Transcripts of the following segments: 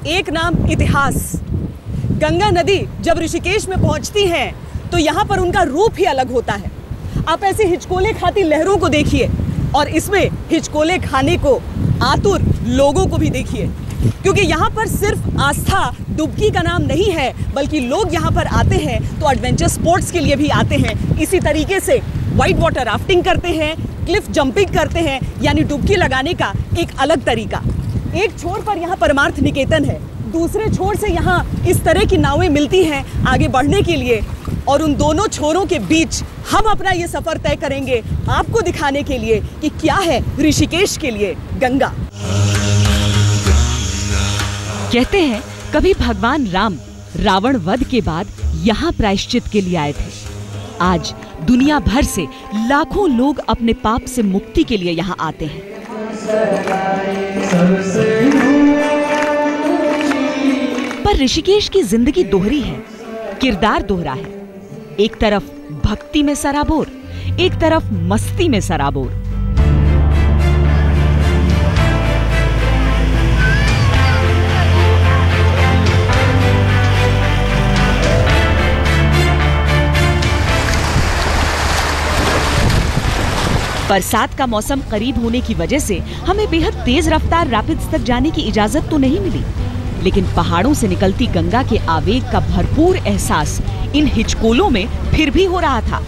एक नाम इतिहास। गंगा नदी जब ऋषिकेश में पहुंचती है तो यहाँ पर उनका रूप ही अलग होता है। आप ऐसे हिचकोले खाती लहरों को देखिए और इसमें हिचकोले खाने को आतुर लोगों को भी देखिए, क्योंकि यहाँ पर सिर्फ आस्था डुबकी का नाम नहीं है, बल्कि लोग यहाँ पर आते हैं तो एडवेंचर स्पोर्ट्स के लिए भी आते हैं। इसी तरीके से वाइट वाटर राफ्टिंग करते हैं, क्लिफ जंपिंग करते हैं, यानी डुबकी लगाने का एक अलग तरीका। एक छोर पर यहाँ परमार्थ निकेतन है, दूसरे छोर से यहाँ इस तरह की नावें मिलती हैं आगे बढ़ने के लिए, और उन दोनों छोरों के बीच हम अपना ये सफर तय करेंगे आपको दिखाने के लिए कि क्या है ऋषिकेश के लिए गंगा। कहते हैं कभी भगवान राम रावण वध के बाद यहाँ प्रायश्चित के लिए आए थे। आज दुनिया भर से लाखों लोग अपने पाप से मुक्ति के लिए यहाँ आते हैं। पर ऋषिकेश की जिंदगी दोहरी है, किरदार दोहरा है। एक तरफ भक्ति में सराबोर, एक तरफ मस्ती में सराबोर। बरसात का मौसम करीब होने की वजह से हमें बेहद तेज रफ्तार रैपिड्स तक जाने की इजाजत तो नहीं मिली, लेकिन पहाड़ों से निकलती गंगा के आवेग का भरपूर एहसास इन हिचकोलों में फिर भी हो रहा था।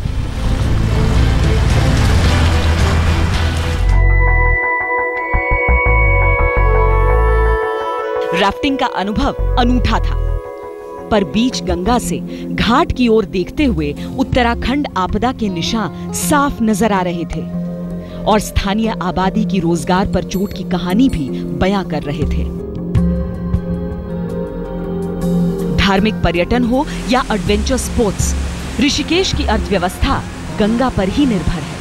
राफ्टिंग का अनुभव अनूठा था, पर बीच गंगा से घाट की ओर देखते हुए उत्तराखंड आपदा के निशान साफ नजर आ रहे थे और स्थानीय आबादी की रोजगार पर चोट की कहानी भी बयां कर रहे थे। धार्मिक पर्यटन हो या एडवेंचर स्पोर्ट्स, ऋषिकेश की अर्थव्यवस्था गंगा पर ही निर्भर है।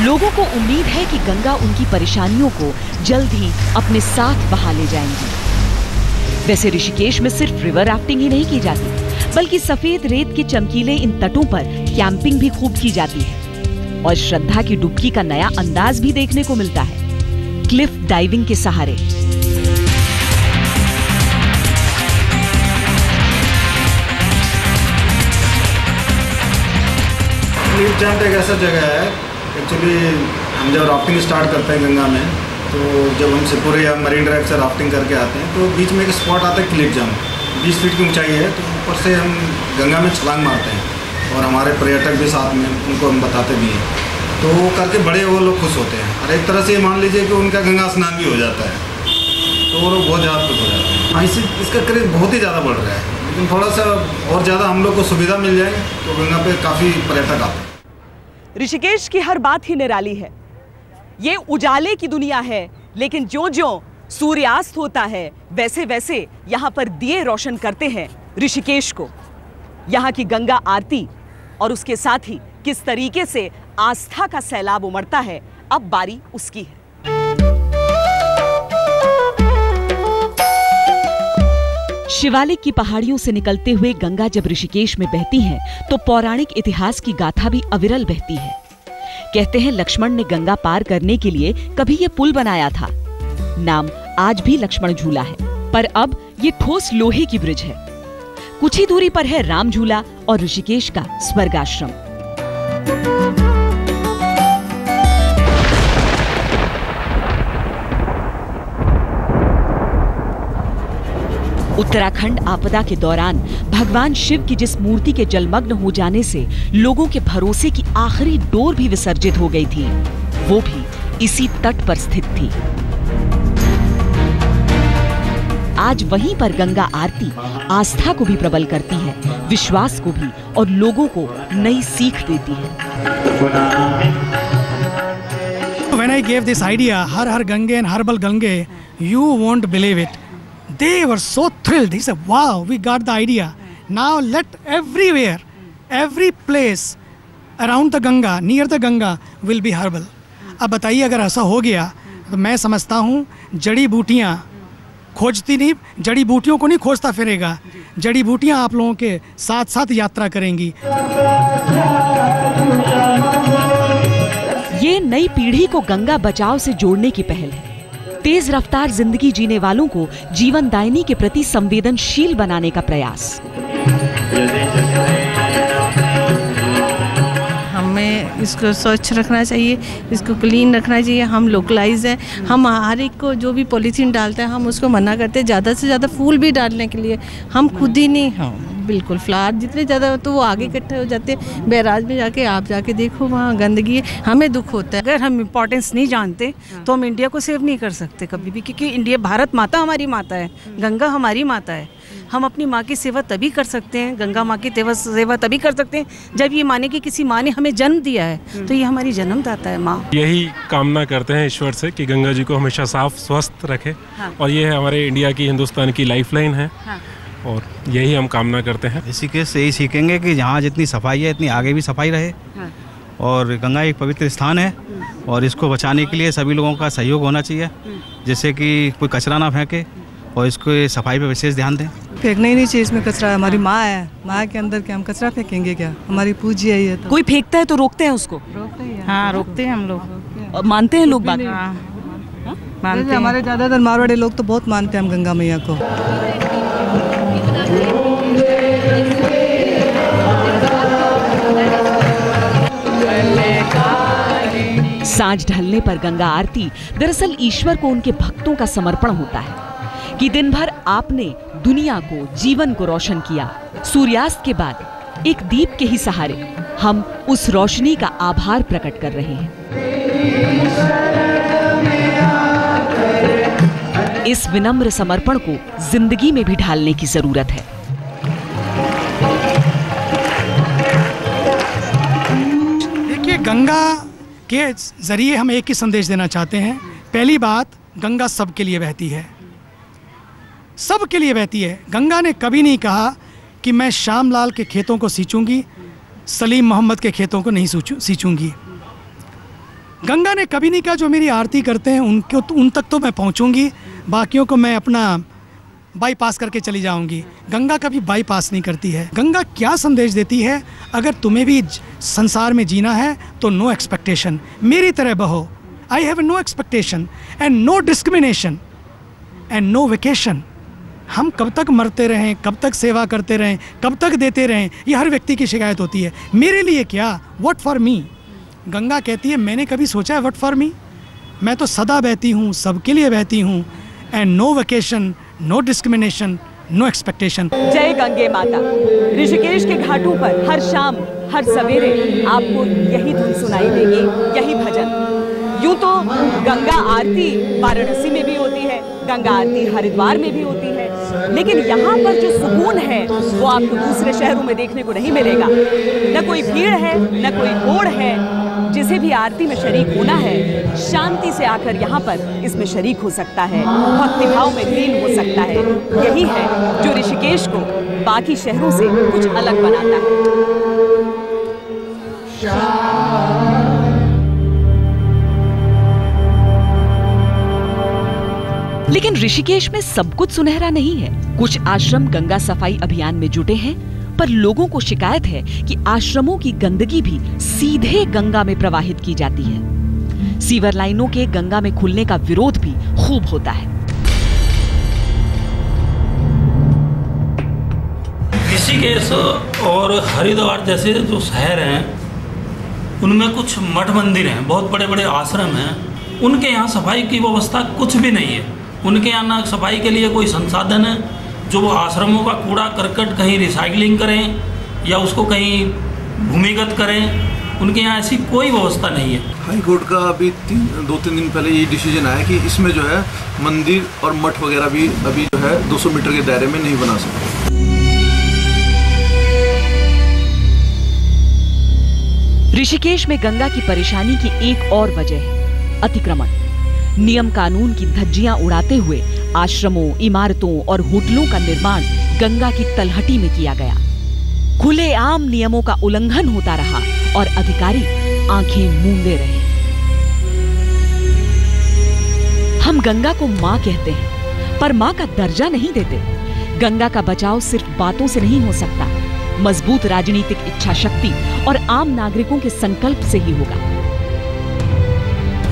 लोगों को उम्मीद है कि गंगा उनकी परेशानियों को जल्द ही अपने साथ बहा ले जाएंगी। वैसे ऋषिकेश में सिर्फ रिवर राफ्टिंग ही नहीं की जाती, बल्कि सफेद रेत के चमकीले इन तटों पर कैंपिंग भी खूब की जाती है और श्रद्धा की डुबकी का नया अंदाज भी देखने को मिलता है, क्लिफ डाइविंग के सहारे। क्लिफ जंप एक ऐसा जगह है, एक्चुअली हम जब राफ्टिंग स्टार्ट करते हैं गंगा में, तो जब हम सिपुरे या मरीन ड्राइव से राफ्टिंग करके आते हैं तो बीच में एक स्पॉट आता है क्लिफ जंप। 20 फीट की ऊंचाई है, तो ऊपर से हम गंगा में छलांग मारते हैं और हमारे पर्यटक भी साथ में, उनको हम बताते भी हैं, तो वो करके बड़े वो लोग खुश होते हैं और एक तरह से मान लीजिए कि उनका गंगा स्नान भी हो जाता है, तो वो लोग बहुत ज़्यादा खुश हो जाते हैं। हाँ, इसका क्रेज बहुत ही ज़्यादा बढ़ रहा है, लेकिन थोड़ा सा और ज़्यादा हम लोग को सुविधा मिल जाए तो गंगा पे काफ़ी पर्यटक आते हैं। ऋषिकेश की हर बात ही निराली है। ये उजाले की दुनिया है, लेकिन ज्यों-ज्यों सूर्यास्त होता है वैसे वैसे यहाँ पर दिए रोशन करते हैं ऋषिकेश को। यहाँ की गंगा आरती और उसके साथ ही किस तरीके से आस्था का सैलाब उमड़ता है, अब बारी उसकी है। शिवालिक की पहाड़ियों से निकलते हुए गंगा जब ऋषिकेश में बहती है तो पौराणिक इतिहास की गाथा भी अविरल बहती है। कहते हैं लक्ष्मण ने गंगा पार करने के लिए कभी ये पुल बनाया था। नाम आज भी लक्ष्मण झूला है, पर अब ये ठोस लोहे की ब्रिज है। कुछ ही दूरी पर है राम झूला और ऋषिकेश का स्वर्गाश्रम। उत्तराखंड आपदा के दौरान भगवान शिव की जिस मूर्ति के जलमग्न हो जाने से लोगों के भरोसे की आखिरी डोर भी विसर्जित हो गई थी, वो भी इसी तट पर स्थित थी। आज वहीं पर गंगा आरती आस्था को भी प्रबल करती है, विश्वास को भी, और लोगों को नई सीख देती है। When I gave this idea, Har Har Gange and Herbal Gange, you won't believe it. They were so thrilled. He said, wow, we got the idea. Now let everywhere, every place around the Ganga, near the Ganga will be herbal. अब बताइए अगर ऐसा हो गया तो मैं समझता हूँ जड़ी बूटियाँ खोजती नहीं, जड़ी बूटियों को नहीं खोजता फिरेगा, जड़ी बूटियाँ आप लोगों के साथ साथ यात्रा करेंगी। ये नई पीढ़ी को गंगा बचाओ से जोड़ने की पहल है। तेज रफ्तार जिंदगी जीने वालों को जीवन दायिनी के प्रति संवेदनशील बनाने का प्रयास। हमें इसको स्वच्छ रखना चाहिए, इसको क्लीन रखना चाहिए। हम लोकलाइज हैं, हम हर एक को जो भी पॉलीथीन डालते हैं हम उसको मना करते हैं। ज़्यादा से ज़्यादा फूल भी डालने के लिए हम खुद ही नहीं, हाँ बिल्कुल, फ्लावर जितने ज़्यादा तो वो आगे इकट्ठे हो जाते हैं। बैराज में जाके आप जाके देखो, वहाँ गंदगी है, हमें दुख होता है। अगर हम इम्पोर्टेंस नहीं जानते तो हम इंडिया को सेव नहीं कर सकते कभी भी, क्योंकि इंडिया, भारत माता हमारी माता है, गंगा हमारी माता है। हम अपनी माँ की सेवा तभी कर सकते हैं, गंगा माँ की सेवा तभी कर सकते हैं जब ये माने कि किसी माँ ने हमें जन्म दिया है, तो ये हमारी जन्मदाता है माँ। यही कामना करते हैं ईश्वर से कि गंगा जी को हमेशा साफ स्वस्थ रखे। हाँ। और ये है हमारे इंडिया की, हिंदुस्तान की लाइफलाइन है। हाँ। और यही हम कामना करते हैं। ऋषिकेश से यही सीखेंगे कि जहाँ जितनी सफाई है इतनी आगे भी सफाई रहे। हाँ। और गंगा एक पवित्र स्थान है और इसको बचाने के लिए सभी लोगों का सहयोग होना चाहिए, जैसे कि कोई कचरा ना फेंके और इसको सफाई पे विशेष ध्यान दें। फेंकना ही नहीं चाहिए, इसमें कचरा। हमारी माँ है, माँ के अंदर क्या हम कचरा फेंकेंगे क्या? हमारी पूजी है ये। तो कोई फेंकता है तो रोकते हैं उसको? हाँ रोकते हैं हम लोग, और मानते हैं लोग बात? मानते हैं। हमारे ज़्यादातर मारवाड़ी लोग तो बहुत मानते हैं हम गंगा मैया को। सांझ ढलने पर गंगा आरती दरअसल ईश्वर को उनके भक्तों का समर्पण होता है कि दिन भर आपने दुनिया को, जीवन को रोशन किया। सूर्यास्त के बाद एक दीप के ही सहारे हम उस रोशनी का आभार प्रकट कर रहे हैं। इस विनम्र समर्पण को जिंदगी में भी ढालने की जरूरत है। देखिए, गंगा के जरिए हम एक ही संदेश देना चाहते हैं। पहली बात, गंगा सबके लिए बहती है, सबके लिए बहती है। गंगा ने कभी नहीं कहा कि मैं श्यामलाल के खेतों को सींचूंगी, सलीम मोहम्मद के खेतों को नहीं सींचूंगी। गंगा ने कभी नहीं कहा जो मेरी आरती करते हैं उन तक तो मैं पहुंचूंगी, बाकियों को मैं अपना बाईपास करके चली जाऊंगी। गंगा कभी बाईपास नहीं करती है। गंगा क्या संदेश देती है? अगर तुम्हें भी संसार में जीना है तो नो एक्सपेक्टेशन, मेरी तरह बहो। I have no expectation and no discrimination and no vacation. हम कब तक मरते रहें, कब तक सेवा करते रहें, कब तक देते रहें, ये हर व्यक्ति की शिकायत होती है। मेरे लिए क्या? What for me. गंगा कहती है मैंने कभी सोचा है व्हाट फॉर मी? मैं तो सदा बहती हूँ, सबके लिए बहती हूँ। And no vacation, no discrimination, no expectation. जय गंगे माता। ऋषिकेश के घाटों पर हर शाम, हर सवेरे आपको यही धुन सुनाई देगी, यही भजन। यूं तो गंगा आरती वाराणसी में भी होती है, गंगा आरती हरिद्वार में भी होती है, लेकिन यहाँ पर जो सुकून है वो आपको दूसरे शहरों में देखने को नहीं मिलेगा। न कोई भीड़ है, न कोई होड़ है। जिसे भी आरती में शरीक होना है, शांति से आकर यहाँ पर इसमें शरीक हो सकता है, भक्तिभाव में लीन हो सकता है। यही है जो ऋषिकेश को बाकी शहरों से कुछ अलग बनाता है। लेकिन ऋषिकेश में सब कुछ सुनहरा नहीं है। कुछ आश्रम गंगा सफाई अभियान में जुटे हैं, पर लोगों को शिकायत है कि आश्रमों की गंदगी भी सीधे गंगा में प्रवाहित की जाती है। सीवर लाइनों के गंगा में खुलने का विरोध भी खूब होता है। ऋषिकेश और हरिद्वार जैसे जो शहर हैं उनमें कुछ मठ मंदिर हैं, बहुत बड़े बड़े आश्रम हैं। उनके यहाँ सफाई की व्यवस्था कुछ भी नहीं है। उनके यहाँ ना सफाई के लिए कोई संसाधन है, जो वो आश्रमों का कूड़ा करकट कहीं रिसाइकलिंग करें या उसको कहीं भूमिगत करें, उनके यहाँ ऐसी कोई व्यवस्था नहीं है। हाई कोर्ट का अभी 2-3 दिन पहले ये डिसीजन आया कि इसमें जो है मंदिर और मठ वगैरह भी अभी जो है 200 मीटर के दायरे में नहीं बना सकते। ऋषिकेश में गंगा की परेशानी की एक और वजह है अतिक्रमण। नियम कानून की धज्जियां उड़ाते हुए आश्रमों, इमारतों और होटलों का निर्माण गंगा की तलहटी में किया गया। खुलेआम नियमों का उल्लंघन होता रहा और अधिकारी आंखें मूंदे रहे। हम गंगा को मां कहते हैं, पर मां का दर्जा नहीं देते। गंगा का बचाव सिर्फ बातों से नहीं हो सकता, मजबूत राजनीतिक इच्छा शक्ति और आम नागरिकों के संकल्प से ही होगा।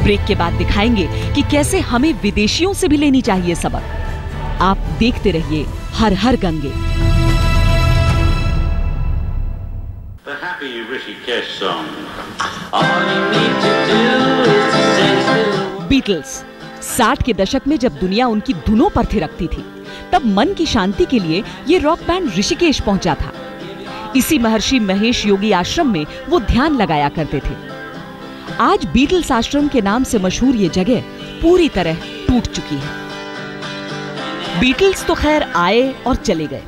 ब्रेक के बाद दिखाएंगे कि कैसे हमें विदेशियों से भी लेनी चाहिए सबक। आप देखते रहिए हर हर गंगे। बीटल्स 60 के दशक में जब दुनिया उनकी धुनों पर थिरकती थी, तब मन की शांति के लिए ये रॉक बैंड ऋषिकेश पहुंचा था। इसी महर्षि महेश योगी आश्रम में वो ध्यान लगाया करते थे। आज बीटल्स आश्रम के नाम से मशहूर ये जगह पूरी तरह टूट चुकी है। बीटल्स तो खैर आए और चले गए,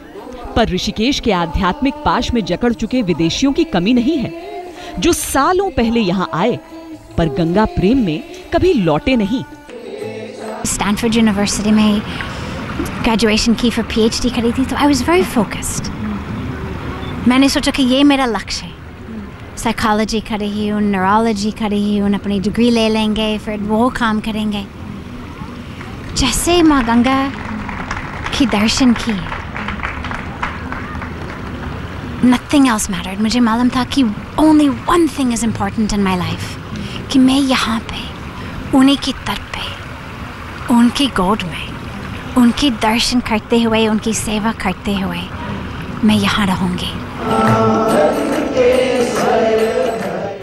पर ऋषिकेश के आध्यात्मिक पाश में जकड़ चुके विदेशियों की कमी नहीं है, जो सालों पहले यहाँ आए पर गंगा प्रेम में कभी लौटे नहीं। स्टैनफोर्ड यूनिवर्सिटी में ग्रेजुएशन की, फिर PhD करी थी, तो आई वाज वेरी फोकस्ड। मैंने सोचा कि ये मेरा लक्ष्य है। साइकोलॉजी कर रही हूँ, न्यूरोलॉजी कर रही हूँ, अपनी डिग्री ले लेंगे, फिर वो काम करेंगे। जैसे माँ गंगा की दर्शन की, नथिंग एल्स मैटर्ड। मुझे मालूम था कि only one thing is important in my life, कि मैं यहाँ पे उन्हीं की तट पे, उनकी गोद में, उनकी दर्शन करते हुए, उनकी सेवा करते हुए मैं यहाँ रहूँगी।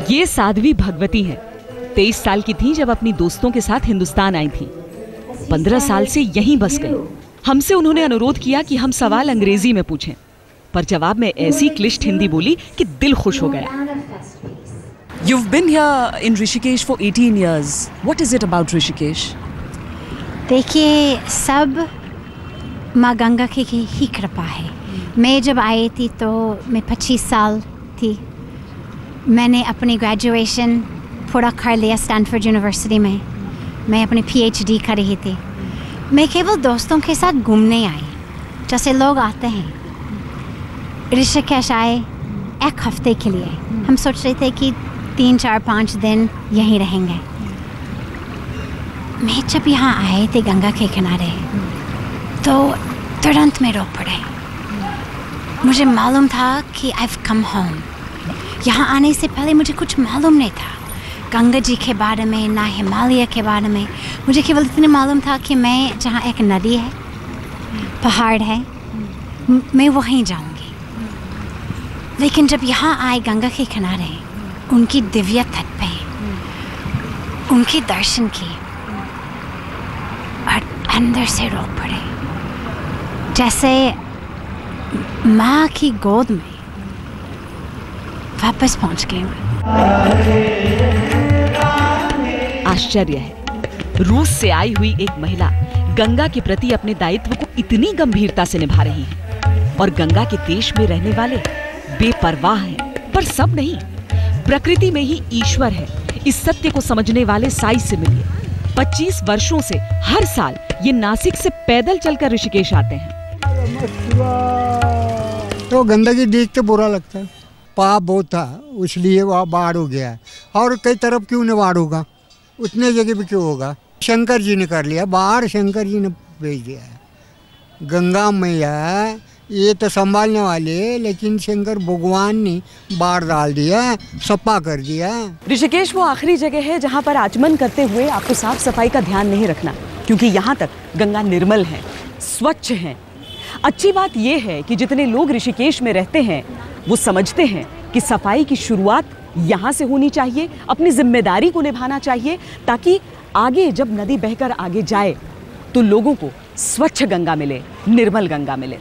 ये साध्वी भगवती हैं। 23 साल की थी जब अपनी दोस्तों के साथ हिंदुस्तान आई थी। 15 साल से यहीं बस गई। हमसे उन्होंने अनुरोध किया कि हम सवाल अंग्रेजी में पूछें, पर जवाब में ऐसी क्लिष्ट हिंदी बोली कि दिल खुश हो गया। You've been here in Rishikesh for 18 years. What is it about Rishikesh? देखिए, सब माँ गंगा की ही कृपा है। मैं जब आई थी तो मैं 25 साल थी। मैंने अपनी ग्रेजुएशन पूरा कर लिया स्टैनफोर्ड यूनिवर्सिटी में। मैं अपनी PhD कर रही थी। मैं केवल दोस्तों के साथ घूमने आई, जैसे लोग आते हैं। ऋषिकेश आए एक हफ्ते के लिए। हम सोच रहे थे कि 3, 4, 5 दिन यहीं रहेंगे। मैं जब यहाँ आए थे गंगा के किनारे, तो तुरंत में रो पड़े। मुझे मालूम था कि I've come home। यहाँ आने से पहले मुझे कुछ मालूम नहीं था गंगा जी के बारे में, ना हिमालय के बारे में। मुझे केवल इतने मालूम था कि मैं जहाँ एक नदी है, पहाड़ है, मैं वहीं जाऊँगी। लेकिन जब यहाँ आए गंगा के किनारे, उनकी दिव्य तट पे, उनके दर्शन की, और अंदर से रो पड़े, जैसे माँ की गोद में वापस पहुंच गए। आश्चर्य है, रूस से आई हुई एक महिला गंगा के प्रति अपने दायित्व को इतनी गंभीरता से निभा रही है, और गंगा के देश में रहने वाले बेपरवाह हैं, पर सब नहीं। प्रकृति में ही ईश्वर है, इस सत्य को समझने वाले साई से मिलिए। 25 वर्षों से हर साल ये नासिक से पैदल चलकर ऋषिकेश आते हैं। तो गंदगी देख के बुरा लगता है। पाप बहुत था, इसलिए वहाँ बाढ़ हो गया है। और कई तरफ क्यों नहीं बाढ़ होगा, उतने जगह भी क्यों होगा? शंकर जी ने कर लिया बाढ़, शंकर जी ने भेज दिया है। गंगा मैया ये तो संभालने वाले, लेकिन शंकर भगवान ने बाढ़ डाल दिया, सफा कर दिया। ऋषिकेश वो आखिरी जगह है जहाँ पर आचमन करते हुए आपको साफ सफाई का ध्यान नहीं रखना, क्योंकि यहाँ तक गंगा निर्मल है, स्वच्छ है। अच्छी बात यह है कि जितने लोग ऋषिकेश में रहते हैं वो समझते हैं कि सफाई की शुरुआत यहाँ से होनी चाहिए, अपनी जिम्मेदारी को निभाना चाहिए, ताकि आगे जब नदी बहकर आगे जाए तो लोगों को स्वच्छ गंगा मिले, निर्मल गंगा मिले।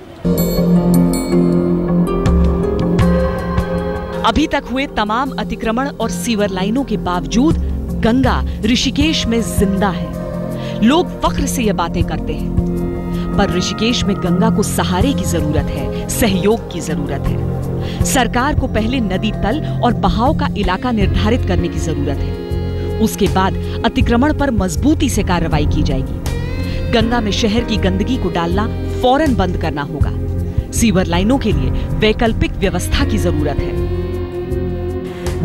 अभी तक हुए तमाम अतिक्रमण और सीवर लाइनों के बावजूद गंगा ऋषिकेश में जिंदा है। लोग फख्र से ये बातें करते हैं, पर ऋषिकेश में गंगा को सहारे की जरूरत है, सहयोग की जरूरत है। सरकार को पहले नदी तल और बहाव का इलाका निर्धारित करने की जरूरत है। उसके बाद अतिक्रमण पर मजबूती से कार्रवाई की जाएगी। गंगा में शहर की गंदगी को डालना फौरन बंद करना होगा। सीवर लाइनों के लिए वैकल्पिक व्यवस्था की जरूरत है।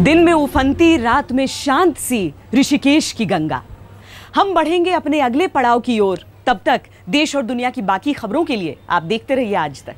दिन में उफनती, रात में शांत सी ऋषिकेश की गंगा। हम बढ़ेंगे अपने अगले पड़ाव की ओर। तब तक देश और दुनिया की बाकी खबरों के लिए आप देखते रहिए आज तक।